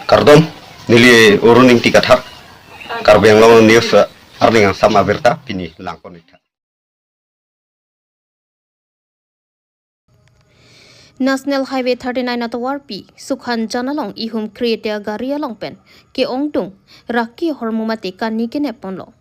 Kardom nili uruning tikathak Karbi Anglong news arning sama berta pini langkonita. National Highway 39 at Warpi, Sukhan Janalong ihum create a garia long pen, ke ongtung, Raki hormumate kani keneponlo.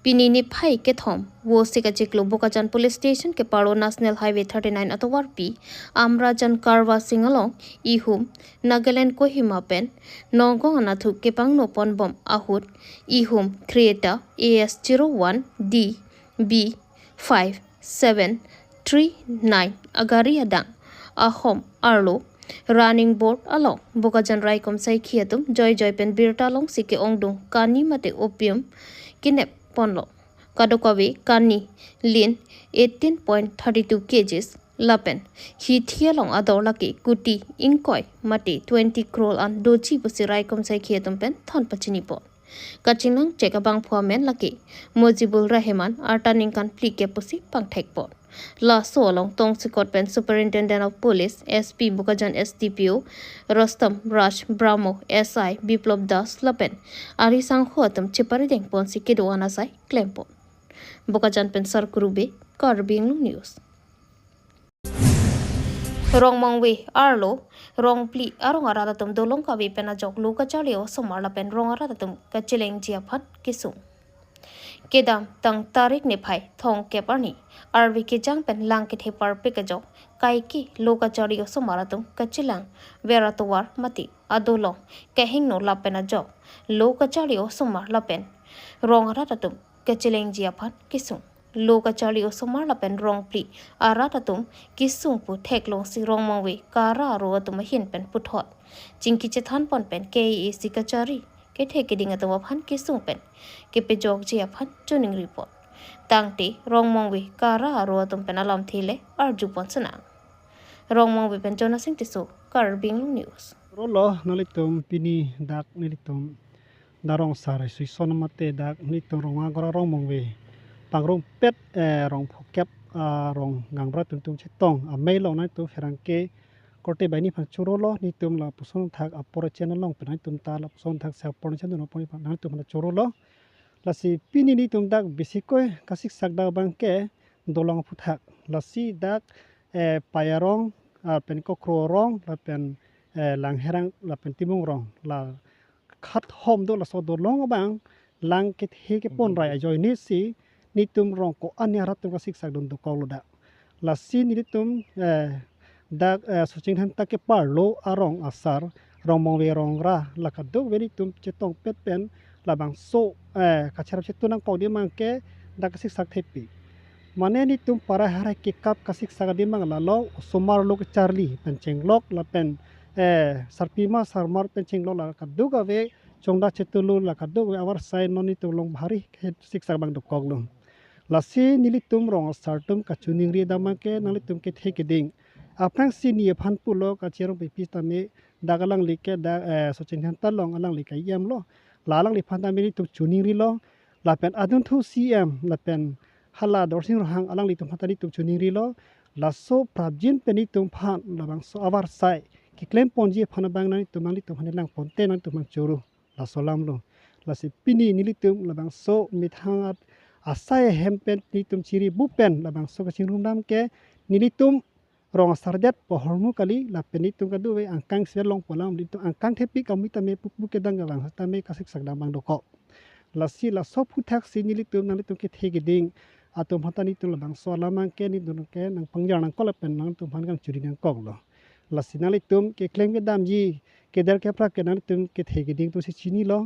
Pinini pai kethom, wo sikachiklo Bokajan Police Station ke paro National Highway 39 at Warpi, Amrajan Karwa Singalong, ihum, Nagaland Kohima pen, Nongong anathu kepang no pon bom ahut, ihum creator AS01 D B 5739 agaria dang. Ahom Arlo running board along Bokajan Raikom Saikiatum Joy Pen Birta long Sike Ongdung Kani Mate Opium Kinep Ponlo Kadokawe Kani Lin 18.32 kgs Lapen Hitia long Adolaki Kuti Inkoi Mate 20 crore and Dochi Pusi Raikom Saikiatum Pen Thon Pachinipo Kachinang Chekabang Puamen Laki Mojibul Rahman Artaning Kan Plike Pusi Pang Tekpot La Solong Tong Sikot Pen Superintendent of Police SP Bokajan SDPO Rostam Raj Brahmo SI Biplop Das Lapen Arisang Hotam Chiparideng Pon Sikido Anasai Klempon Bokajan Pen Sarkurube Karbi Anglong News Rong Mongwe Arlo Rong Pli Arong Aradatum Dolong Kawi Pena Jok Luka Chalio Somala Pen Rong Aradatum Kachileng Jiapan Kisung Kedam tang tarik ne phai thong keparni arvi ke jang pen lang ke thepar pekajok kai ki loka chario somaratum kachilang veratowar mati adolo kahing no lapena jok loka chario somar lapen rong ratatum kachileng jiapan kisung loka chario somar lapen rong pli aratatum kisung pu theklong si rong mongwe kara ro atum hin pen puthot jingki chethan pon pen ke sikachari ke theke ding atwa phan kisung pen ke pe jog ji aphan tuning report tangte rong mongwe kara ro atum pen alam thile arju ponsana rong mongwe pen jona sing tiso Karbi Anglong News Rolo nalitum pini dak nilitum darong sare sui sonamate dak nilitum ronga gora rong mongwe pangrong pet rong phokep rong ngangra tuntung chetong a mailo na tu ferangke korte bani phang churolo nitum la puson thak apor channel long penai tum ta la puson thak sa por channel no poni phang na tum na churolo lasi pini ni tum dak bisikoi kasik sakda bangke dolong phuthak lasi dak payarong pen ko krorong la pen langherang la pen timung rong la khat hom do la so dolong bang lang ke he ke pon rai joy ni si ni tum rong ko anya rat tum kasik sak dun do ko da lasi ni tum dak sucing han ta ke parlo arong asar rong mong we rong ra la ka do veri tum chetong pet pen la bang so ka charap chetunang ko di mang ke dak kasik sak thepi mane ni tum para hara ke kap kasik sak di mang la lo somar lo ke charli pen chenglok la pen sarpima sarmar pen chenglok la ka do ga ve chongda chetulu la ka do awar sai noni tu long bhari ke sik sak bang do kok lo lasi nili tum rong sartum ka chuning ri dama ke nali tum ke theke ding apnang sini phan pulo ka cherong pe pistame dagalang like da sochin han talong alang like yam lo lalang li phan tamini tum chuning ri lo la pen adun thu cm la pen hala dorsing rohang alang li tum phatani tum chuning ri lo la so prabjin peni tum phan la bang so awar sai ki claim ponji phan bang nani tum ali tum han lang ponte nan tum churu la solam lo la si pini nili tum la bang so mithangat asai hempen ni tum chiri bupen la bang so ka chingrum dam ke nili tum rong sardet pohormu kali la penitum kadu we angkang selong polam ditu angkang thepi kamita me pupu ke dang bang ta me kasik sakdam bang doko la si la so phuthak sinili tum nali tum ke thege ding atum hatani tum bang so lamang ke ni dun ke nang pangjar nang kol pen nang tum han kang churi nang kok lo la sinali tum ke kleng ke dam ji ke dar ke pra ke nang tum ke thege ding tu si chini lo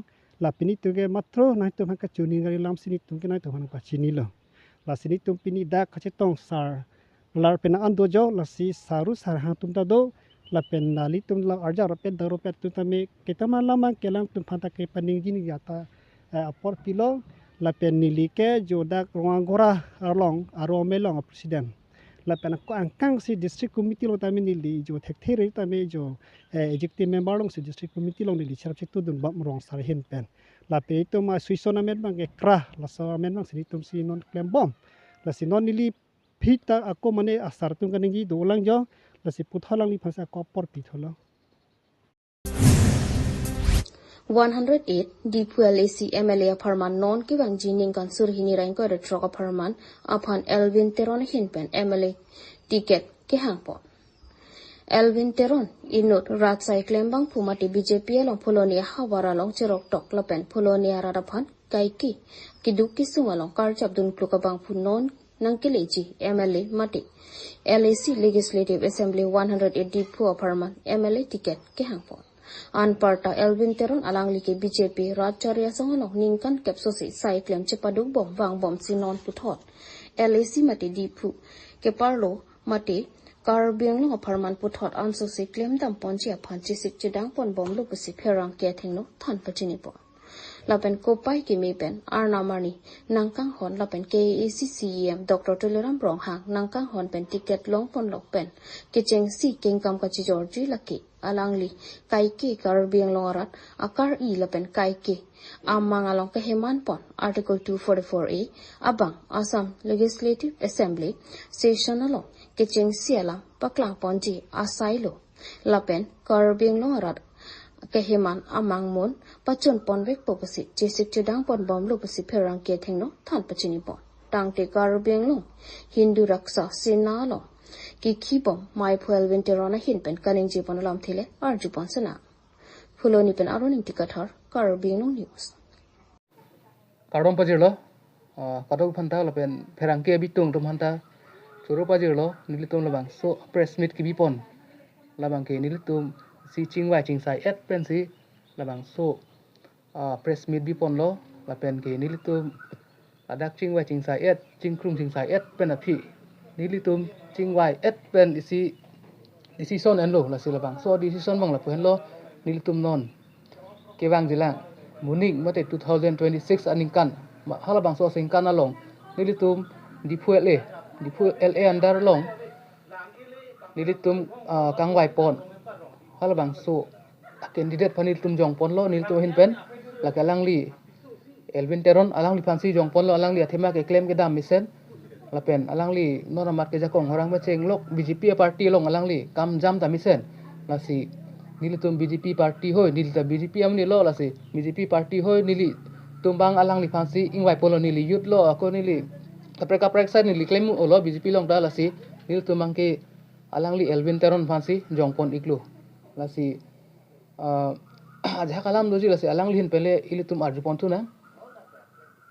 la peni tu ke matro nang tum han ka chuni ngali lam sini tum ke nang tum han ka chini lo la sini tum pini da kachetong sar lar pena ando jo la si saru sar ha tum ta do la pen nali tum la arja ro pet daro pet tu tame ketama lama kelang tum phata ke paning jini yata apor pilo la pen nili ke jodak ronga gora arlong aro melong president la pen ko angkang si district committee lo tame nili jo thek there tame jo executive member long si district committee long nili charap chitu dun bam rong sar hin pen la pe to ma suisona met bang ke kra la so men bang si tum si non klem bom la si non nili Pita aku mane asar tung kaningi dolang jo la si puthalang li phasa ko por pitholo 108 DPLAC MLA Parman non kiwang jining kan surhini rain ko retroka Parman upon Elvin Teron hinpen MLA ticket ke hangpon. Elvin Teron inut rat sai klembang pumati BJP along Polonia hawara long cerok tok lapen Polonia radapan kaiki kiduki sungalong karchap dun klukabang punon nang kileji MLA mati LAC Legislative Assembly 108 Dipu Parman MLA ticket ke hangpon. Anparta Elvin Teron alangli ke BJP Ratcharya Songonok ningkan kepsosi sai klem cepaduk bom wang bom sinon puthot LAC mati Dipu ke parlo mati Karbi Anglong Parman puthot ansosi klem dam ponjia panchi sik chedang pon bom lu pusi pherang ke thingno than pachini po lapen kopai ki mepen arnamani nangkang hon lapen KACCEM Dr. Toleram Brong hang nangkang hon pen ticket long pon lok pen kicheng si kengkam ka chi Georgie laki alangli kaiki Karbi Anglong arat akar I lapen kaiki amang along keheman pon Article 244A abang Assam Legislative Assembly session along kicheng si alang paklang ponji asailo lapen Karbi Anglong arat keheman amang mon pachon ponvek popasi jesik chedang pon bom lu pasi pherang ke thengno than pachini pon tangte Karbi Anglong Hindu raksa sinalo ki khibom mai phuel winterona hin pen kaning jipon lam thile ar jipon sana fuloni pen aroning tikathar Karbi Anglong news Kardom pajirlo kadok phanta lapen pherang ke bitung tum hanta choro pajirlo nilitum labang so press meet ki bipon labang ke nilitum si chingwai chingsai et pen si labang so press meet bipon lo lapen ke nilitum adak chingwai chingsai et chingkrum chingsai et pen api nilitum chingwai et pen isi decision en lo la si labang so decision bang la pen lo nilitum non ke bang jilang muning mate 2026 aningkan halabang so singkan along nilitum dipu LA andar long nilitum kangwai pon halabang so candidate panilitum jong pon lo nilitum hinpen la kalangli Elvin Teron alangli fansi jong pon lo alangli athema ke claim ke dam misen lapen alangli noramat ke jakong horang bacheng lok BJP party long alangli kam jam ta misen la si nilitum BJP party hoi nilita BJP amni lo la si BJP party hoi nili tumbang alangli fansi ingwai polo nili youth lo ako nili kaprek sai nili claim lo BJP long da la si nilitum mangke alangli Elvin Teron fansi jong pon iklu la si aja kalam doji la si alangli hin pele ilitum arju pon tu na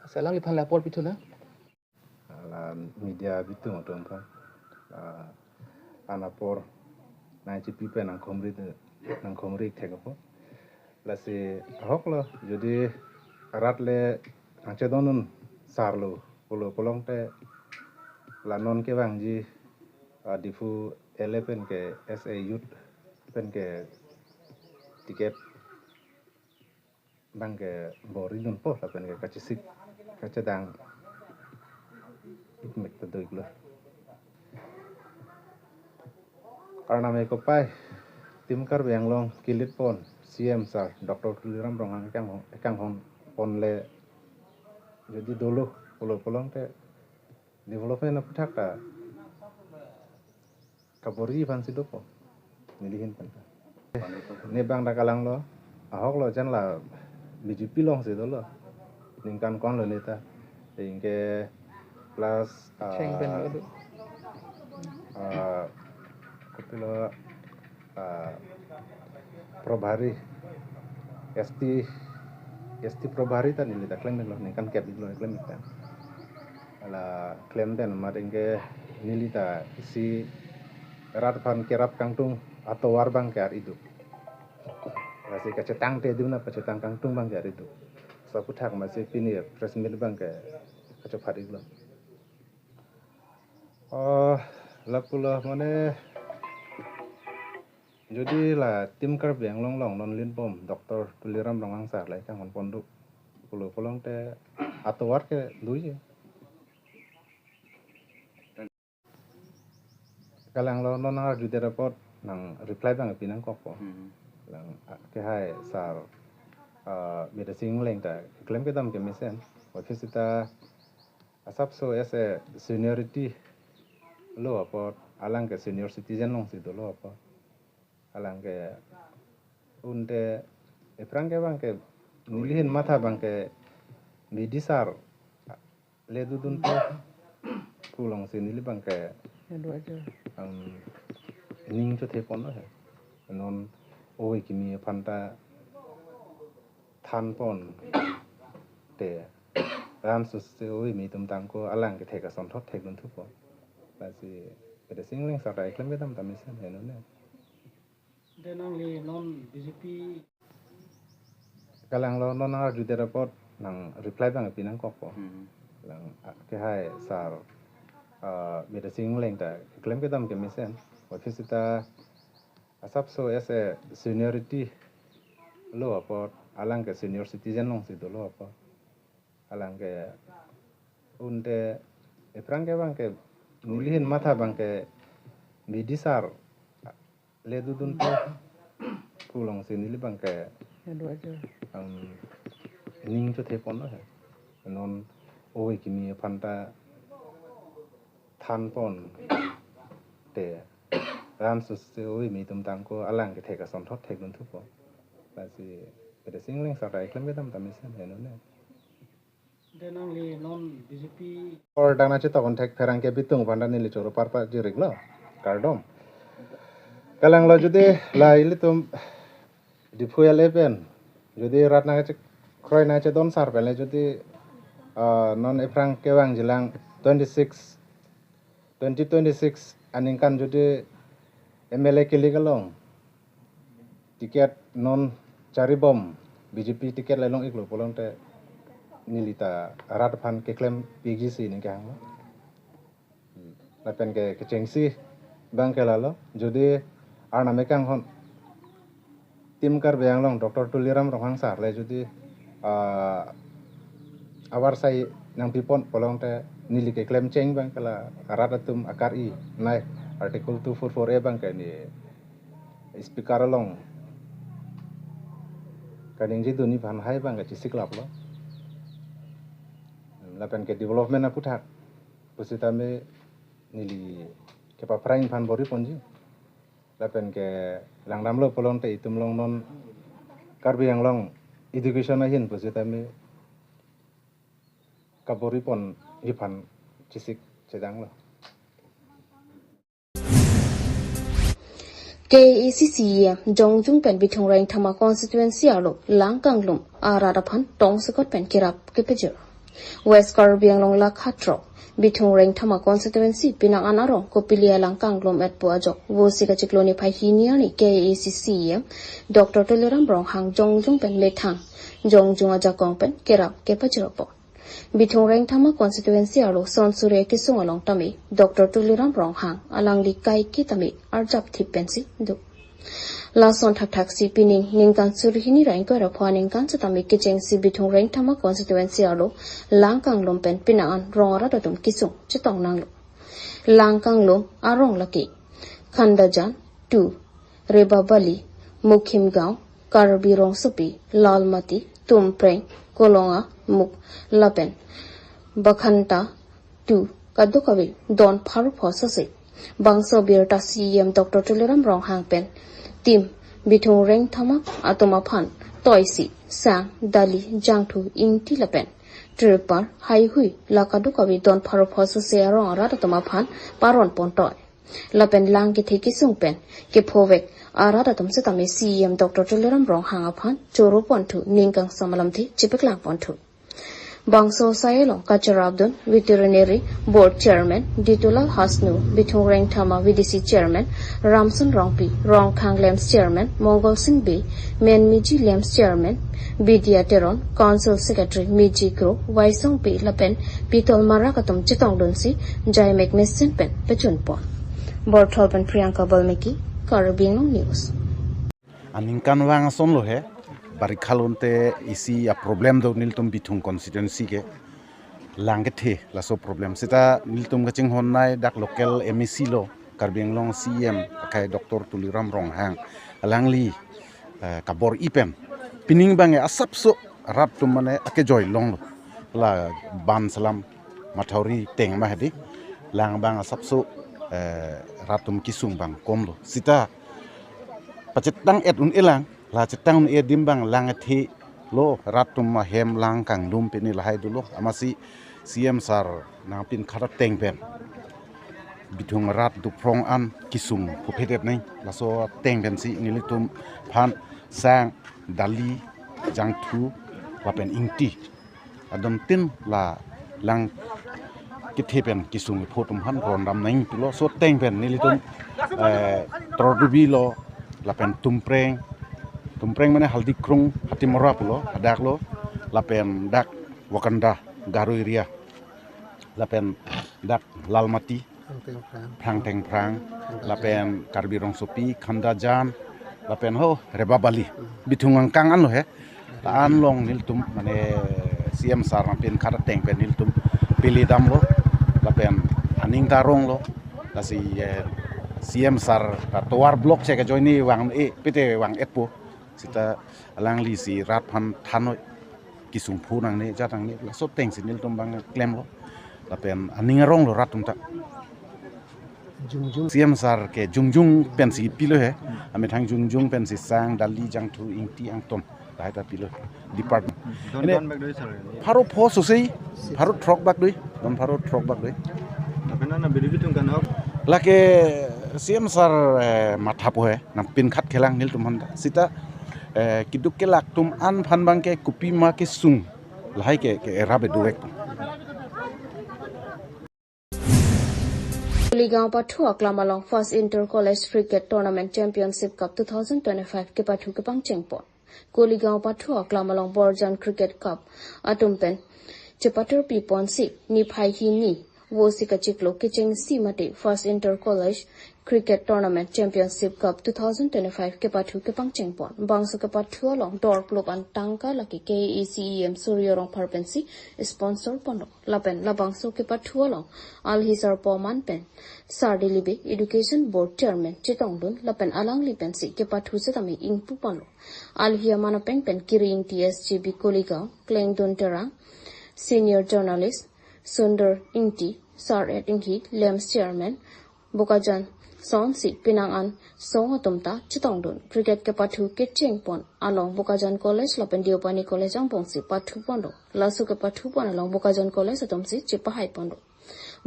si alangli phan la pol pitu na la media bitung otong pa anapor na chipi pe nang khomri thega po la si hok lo jodi ratle angche donun sarlo polo polong te la non ke bang ji difu 11 ke SA youth pen ke tiket bang ke bori nun po la pen ke kachisik kacedang ikmek to iglo karena me ko pai tim Karbi Anglong kilit pon CM sar Dr. Tuliram Rongang kang hon pon le jadi dulu polong te development apa thakta kabori ban sido po milihin pan ne bang dakalang lo ahok lo jan la BJP long sido lo ningkan kon lo neta ingke plus cheng pen lo kopilo probari ST probari tan ini tak klaim lo ningkan cap lo klaim tan ala klaim den mat ingke nilita isi rat pan kerap kangtung atau warbang kar itu masih kecetang te dimana kecetang kangtung bang kar itu saputak masih pini presmit bang ke kecepat itu lapulah mana jadi lah tim Karbi Anglong long non lin pom Dr. Tuliram Rongang sar lai kang ponduk pulau polong te atau war ke duye kalang lo non nang di report nang reply bang pinang kok lang ke hai sar beda sing leng ta klaim ke dam ke mesen office ta asap so ese seniority lo apa alang ke senior citizen long situ lo apa alang ke unte Efrang ke bang ke nilihin mata bang ke bidisar ledu dun to pulang sini li bang ke ning cho the pon he non oi kimi phanta than pon te ram su se oi mi tum tang ko alang ke the ka son thot the dun thu po la si ke sing ling sa rai klem be tam tam sen he no ne denang li non BJP kalang lo non ar ju de report nang reply bang pinang ko po lang ke hai sar be de sing ling ta klem be tam ke mi sen ofisita asap so ese seniority lo apot alang ke senior citizen long si do lo apot alang ke unde efrang ke bang ke nilihin mata bang ke bidisar ledu dun to pulang sini li bang ke ning cho the pon he non oi kimi phanta than pon te ram su se oi mi tum tang ko alang ke the ka son thot the dun thu po la si ke sing ling sa rai klem be tam tam sen he no ne denang li non BJP or dana che tokon thek pherang ke bitung phanda ni li choro parpa jirik lo kardom kalang lo jodi lai li tum di fuel even jodi rat na che kroi na che don sar pele jodi non efrang ke wang jilang 2026 aningkan jodi MLA ke ligalong tiket non cari bom BJP tiket lelong iklo polong te nilita rat phan ke claim PGC ni kang la pen ke chengsi bang ke lalo jodi arna mekang hon tim Karbi Anglong Dr. Tuliram rohang sar le jodi awar sai nang pipon polong te nili ke claim cheng bang kala rat atum akar I nai article 244A bang ke ni speaker along kaning jitu ni phan hai bang ke chisik lap lo lapan ke development aku thak pusita me nili ke pa prain phan bori ponji lapan ke langdam lo polong te itum long non Karbi Anglong education ahin pusita me kabori pon iphan chisik sedang lo KECC Jongjung pen Bithong Reng Thama constituency alo Langkanglum Aradapan Tong Sakot pen Kirap Kepejer West Karbi Anglong Lakhatro Bithong Reng Thama constituency Pinang Anarong Kopilia Langkanglum at Puajok Wosika Chikloni Pahiniani KECC Dr. Toleram Brong Hang Jongjung pen Methang Jongjung Ajakong pen Kirap Kepejer po Bithong Reng Thama constituency alo Sonsure Kisung along Tami Dr. Tuliram Brong Hang alang likai kitami arjap thipensi du Lason thak si pining ningkan surhini rain ko rapwa ningkan satami kicheng si Bithong Reng Thama constituency alo Langkang lompen pinaan rongara datum kisung chitong nanglo Langkang lom arong laki Khandajan 2 Rebabali Mukhim Gaon Karbi Rong Supi Lalmati Tumpreng Kolonga Muk Lapen Bakhanta 2 Kadukawi Don Pharu Phosase Bangso Birta CM Dr. Tuliram Rong Hang Pen Tim Bithong Reng Thama Atoma Phan Toisi Sang Dali Jangthu Ingti Lapen Tripar Hai Hui Lakadukawi Don Pharu Phosase Rong Aratoma Phan Paron Pontoy Lapen Lang ki theki sung pen ke phovek aradatum setami CM Dr. Tuliram Rong Hang Aphan Choro Pontu Ningkang Samalam thi Chipeklang Pontu Bangso Sayelong Kacharabdun Veterinary Board Chairman Ditulal Hasnu Bithong Reng Thama VDC Chairman Ramson Rongpi Rongkhang Lems Chairman Mongol Singh B Men Miji Lems Chairman Bidya Teron Council Secretary Miji Kro Waisong P Lapen Pitol Marakatum Chitong Dunsi Jai Mcmessin Pen Pechun Pon Bortholpen Priyanka Balmeki Karbi Anglong News Aningkan wang son lo he barikhalonte isi a problem do niltum Bithong constituency ke langethe la so problem sita niltum gaching honnai dak local MEC lo Karbi Anglong CM kai Dr. Tuliram Rong Hang alangli kabor ipem pining bange asapso rap tum mane ake joy long la ban salam mathauri teng ma hedi lang bang asapso ratum kisung bang komlo sita pacetang et un elang la cetang edim bang langati lo ratum mahem lang kang dum pini lahai dulu amasi CM sar nang pin kharat teng pen bidung rat du prong an kisum puphedet nai laso teng pen si nilitum phan sang dali jangthu lapen ingti adom tin la lang kithepen kisum photum han ron dam nai pilo so teng pen nilitum trodubi lo lapen tumpreng mana haldi krung hati mora pulo adak lo lapen dak wakanda garu iria lapen dak lalmati prang teng prang lapen karbi rong sopi khanda jan lapen ho reba bali bithungang kang an lo he an long niltum mane CM sar pen khara teng pen niltum pili dam lo lapen aning tarong lo lasi CM sar tawar blok cek joini wang pete wang etpo sita alang li si rat phan thanoi kisung phu nang ne jatang ne la so teng sinil tum bang klem lo lapen aning rong lo ratum ta CM sar ke jungjung pensi pilo he ame thang jungjung pensi sang dali jang thu ingti ang ton dai ta pilo department ene pharo pho so sei pharo trok bak doi don pharo trok bak doi apena na beri bitung kan ok lake CM sar matha po he na pin khat khelang nil tum handa sita kiduk ke lak tum an phan bang ke kupi ma ke sung lahai ke rabe duek Kuligaon Pathu Aklamalong First Inter College Cricket Tournament Championship Cup 2025 ke Pathu ke pang chengpon. Kuligaon Pathu Aklamalong Borjan Cricket Cup atumpen chepatur pipon si ni phai hi ni wo si ka chiklo ke cheng si mate First Inter College Cricket Tournament Championship Cup 2025 ke Pathu ke pang chengpon. Bangso ke Pathu along door club an tangka laki KECEM Suryorong Parpensi sponsor pondo lapen labangso ke Pathu along Alhisar Poman pen Sardilibe Education Board Chairman Chitongdun lapen alang lipensi ke Pathu se tami ingpu palo Alhia manapeng pen kiring TSGB Kuligaon Klengdun Terang Senior Journalist Sundar Ingti Sar et Inghi Lems Chairman Bukajan Sonsi Pinangan Song Atumta Chitongdun Cricket ke Pathu ke Chengpon along Bukajan College lapen Diopani College ang pongsi Pathu pondo lasu ke Pathu pon along Bukajan College atumsi Chipahai pondo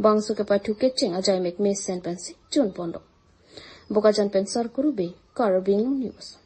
bangsu ke Pathu ke Cheng ajai mek mes sen pensi Chun pondo Bukajan pensar kurube Karbi Anglong News